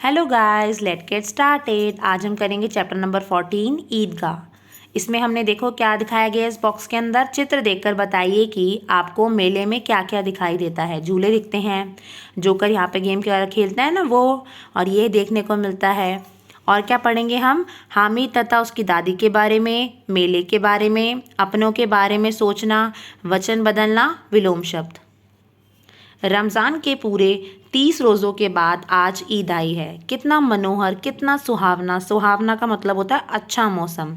Hello guys, let get started. आज हम करेंगे चैप्टर नंबर 14 ईदगाह। इसमें हमने देखो क्या दिखाया गया है इस बॉक्स के अंदर। चित्र देखकर बताइए कि आपको मेले में क्या क्या दिखाई देता है। झूले दिखते हैं, जोकर यहाँ पे गेम खेलता है ना वो, और ये देखने को मिलता है। और क्या पढ़ेंगे हम? हामिद तथा उसकी दादी के बारे में, मेले के बारे में, अपनों के बारे में सोचना, वचन बदलना, विलोम शब्द। रमज़ान के पूरे 30 रोज़ों के बाद आज ईद आई है। कितना मनोहर, कितना सुहावना। सुहावना का मतलब होता है अच्छा मौसम।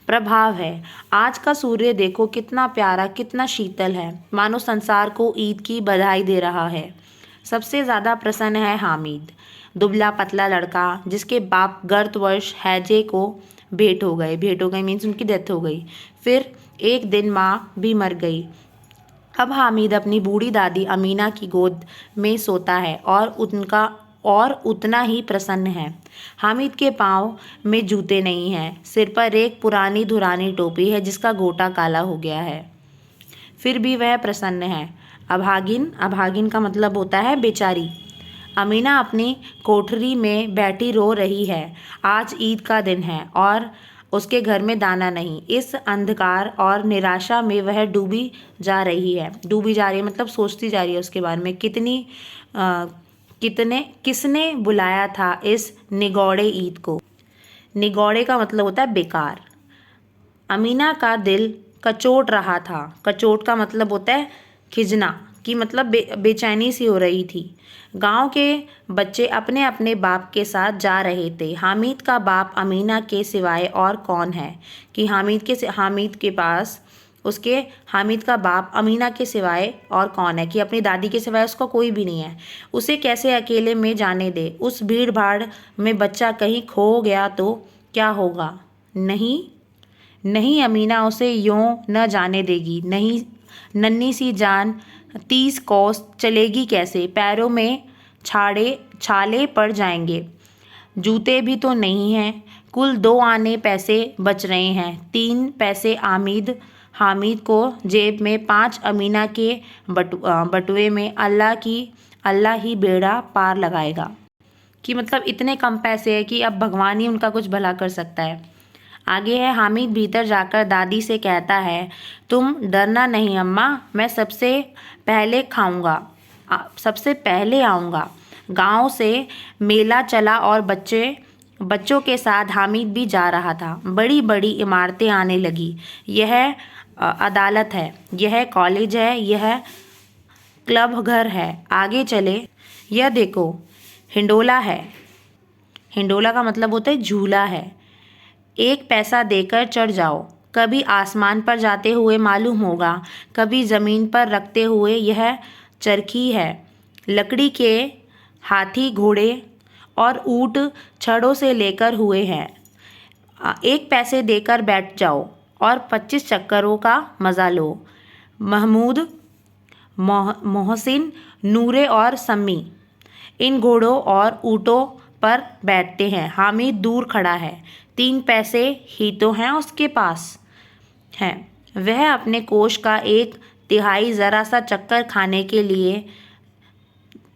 प्रभाव है, आज का सूर्य देखो कितना प्यारा, कितना शीतल है, मानो संसार को ईद की बधाई दे रहा है। सबसे ज़्यादा प्रसन्न है हामिद, दुबला पतला लड़का जिसके बाप गर्तवर्ष हैजे को भेंट हो गए मीन्स उनकी डेथ हो गई। फिर एक दिन माँ भी मर गई। अब हामिद अपनी बूढ़ी दादी अमीना की गोद में सोता है और उतना ही प्रसन्न है। हामिद के पाँव में जूते नहीं हैं, सिर पर एक पुरानी धुरानी टोपी है जिसका गोटा काला हो गया है। फिर भी वह प्रसन्न है। अभागिन का मतलब होता है बेचारी। अमीना अपनी कोठरी में बैठी रो रही है। आज ईद का दिन है और उसके घर में दाना नहीं। इस अंधकार और निराशा में वह डूबी जा रही है मतलब सोचती जा रही है उसके बारे में। किसने बुलाया था इस निगौड़े ईद को? निगौड़े का मतलब होता है बेकार। अमीना का दिल कचोट रहा था। कचोट का मतलब होता है खिजना, कि मतलब बेचैनी सी हो रही थी। गांव के बच्चे अपने अपने बाप के साथ जा रहे थे। हामिद का बाप अमीना के सिवाय और कौन है? कि हामिद का बाप अमीना के सिवाय और कौन है? कि अपनी दादी के सिवाय उसका कोई भी नहीं है। उसे कैसे अकेले में जाने दे? उस भीड़ भाड़ में बच्चा कहीं खो गया तो क्या होगा? नहीं, अमीना उसे यूं न जाने देगी। नहीं, नन्ही सी जान 30 कोस चलेगी कैसे? पैरों में छाले पड़ जाएंगे। जूते भी तो नहीं हैं। कुल 2 आने पैसे बच रहे हैं। 3 पैसे हामिद को जेब में, 5 अमीना के बटुए में। अल्लाह ही बेड़ा पार लगाएगा। कि मतलब इतने कम पैसे है कि अब भगवान ही उनका कुछ भला कर सकता है। आगे है, हामिद भीतर जाकर दादी से कहता है, तुम डरना नहीं अम्मा, मैं सबसे पहले आऊँगा। गांव से मेला चला और बच्चों के साथ हामिद भी जा रहा था। बड़ी बड़ी इमारतें आने लगी। यह अदालत है, यह कॉलेज है, यह क्लब घर है। आगे चले, यह देखो हिंडोला है। हिंडोला का मतलब होता है झूला है। 1 पैसा देकर चढ़ जाओ। कभी आसमान पर जाते हुए मालूम होगा, कभी ज़मीन पर रखते हुए। यह चरखी है। लकड़ी के हाथी, घोड़े और ऊँट छड़ों से लेकर हुए हैं। 1 पैसे देकर बैठ जाओ और 25 चक्करों का मज़ा लो। महमूद, मोहसिन, नूरे और सम्मी इन घोड़ों और ऊँटों पर बैठते हैं। हामिद दूर खड़ा है। 3 पैसे ही तो हैं उसके पास हैं। वह अपने कोष का 1/3 ज़रा सा चक्कर खाने के लिए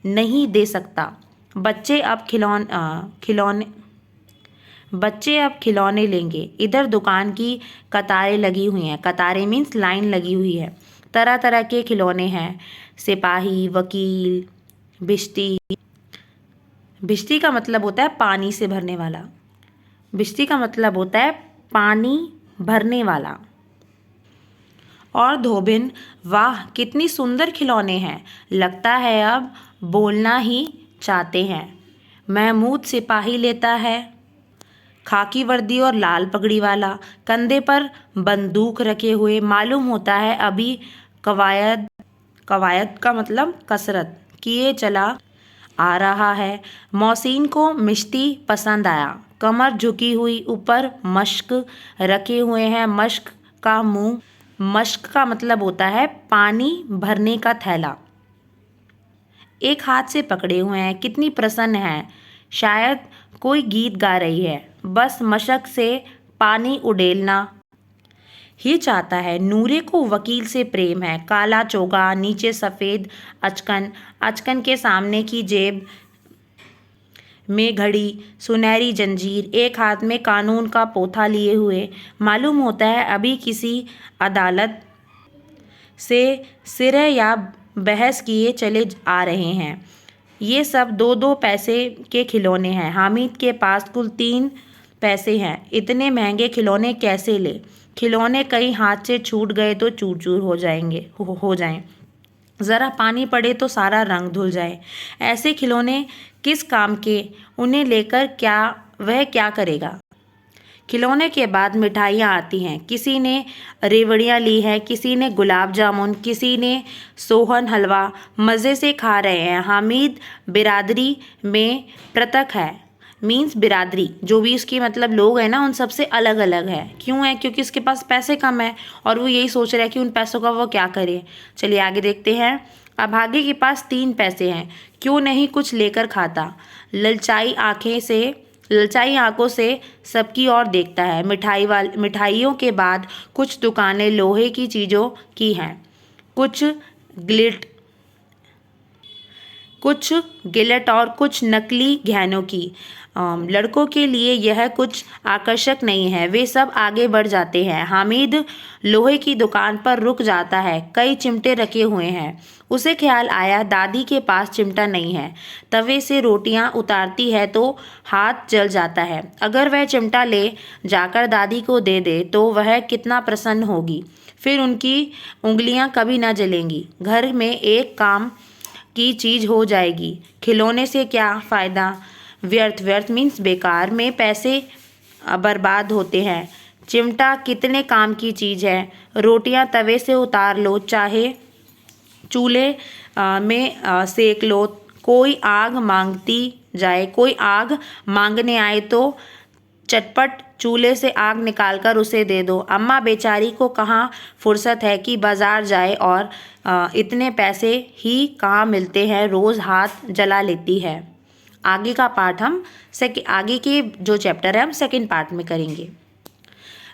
नहीं दे सकता। बच्चे अब खिलौने लेंगे। इधर दुकान की कतारें लगी हुई हैं। कतारें मीन्स लाइन लगी हुई है। तरह तरह के खिलौने हैं। सिपाही, वकील, भिश्ती। भिश्ती का मतलब होता है पानी से भरने वाला। भिश्ती का मतलब होता है पानी भरने वाला। और धोबिन, वाह कितनी सुंदर खिलौने हैं, लगता है अब बोलना ही चाहते हैं। महमूद सिपाही लेता है, खाकी वर्दी और लाल पगड़ी वाला, कंधे पर बंदूक रखे हुए। मालूम होता है अभी कवायद का मतलब कसरत किए चला आ रहा है। मौसीन को मिश्ती पसंद आया। कमर झुकी हुई, ऊपर मश्क रखे हुए हैं। मश्क का मतलब होता है पानी भरने का थैला। एक हाथ से पकड़े हुए हैं। कितनी प्रसन्न है, शायद कोई गीत गा रही है। बस मशक से पानी उड़ेलना ही चाहता है। नूरे को वकील से प्रेम है। काला चोगा, नीचे सफ़ेद अचकन के सामने की जेब में घड़ी, सुनहरी जंजीर, एक हाथ में कानून का पोथा लिए हुए मालूम होता है अभी किसी अदालत से सिर या बहस किए चले आ रहे हैं। ये सब 2-2 पैसे के खिलौने हैं। हामिद के पास कुल 3 पैसे हैं। इतने महंगे खिलौने कैसे ले? खिलौने कहीं हाथ से छूट गए तो चूर चूर हो जाएं। ज़रा पानी पड़े तो सारा रंग धुल जाए। ऐसे खिलौने किस काम के? उन्हें लेकर वह क्या करेगा? खिलौने के बाद मिठाइयाँ आती हैं। किसी ने रेवड़ियाँ ली हैं, किसी ने गुलाब जामुन, किसी ने सोहन हलवा। मज़े से खा रहे हैं। हामिद बिरादरी में पृथक है। मीन्स बिरादरी जो भी उसकी मतलब लोग हैं ना, उन सबसे अलग अलग है। क्यों है? क्योंकि उसके पास पैसे कम है और वो यही सोच रहा है कि उन पैसों का वो क्या करे। चलिए आगे देखते हैं। अभागे के पास 3 पैसे हैं, क्यों नहीं कुछ लेकर खाता? ललचाई आंखों से सबकी ओर देखता है। मिठाइयों के बाद कुछ दुकानें लोहे की चीज़ों की हैं, कुछ गिलट और कुछ नकली गहनों की। लड़कों के लिए यह कुछ आकर्षक नहीं है। वे सब आगे बढ़ जाते हैं। हामिद लोहे की दुकान पर रुक जाता है। कई चिमटे रखे हुए हैं। उसे ख्याल आया दादी के पास चिमटा नहीं है। तवे से रोटियां उतारती है तो हाथ जल जाता है। अगर वह चिमटा ले जाकर दादी को दे दे तो वह कितना प्रसन्न होगी। फिर उनकी उंगलियां कभी न जलेंगी। घर में एक काम की चीज़ हो जाएगी। खिलौने से क्या फ़ायदा? व्यर्थ मीन्स बेकार में पैसे बर्बाद होते हैं। चिमटा कितने काम की चीज़ है। रोटियां तवे से उतार लो, चाहे चूल्हे में सेक लो। कोई आग मांगने आए तो चटपट चूल्हे से आग निकालकर उसे दे दो। अम्मा बेचारी को कहाँ फुर्सत है कि बाजार जाए और इतने पैसे ही कहाँ मिलते हैं, रोज़ हाथ जला लेती है। आगे का पार्ट हम आगे के जो चैप्टर है हम सेकंड पार्ट में करेंगे।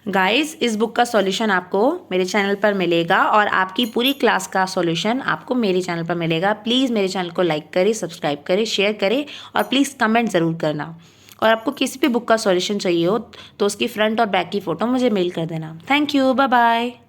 गाइस, इस बुक का सॉल्यूशन आपको मेरे चैनल पर मिलेगा और आपकी पूरी क्लास का सॉल्यूशन आपको मेरे चैनल पर मिलेगा। प्लीज़ मेरे चैनल को लाइक करें, सब्सक्राइब करें, शेयर करें और प्लीज़ कमेंट ज़रूर करना। और आपको किसी भी बुक का सॉल्यूशन चाहिए हो तो उसकी फ्रंट और बैक की फ़ोटो मुझे मेल कर देना। Thank you, bye bye.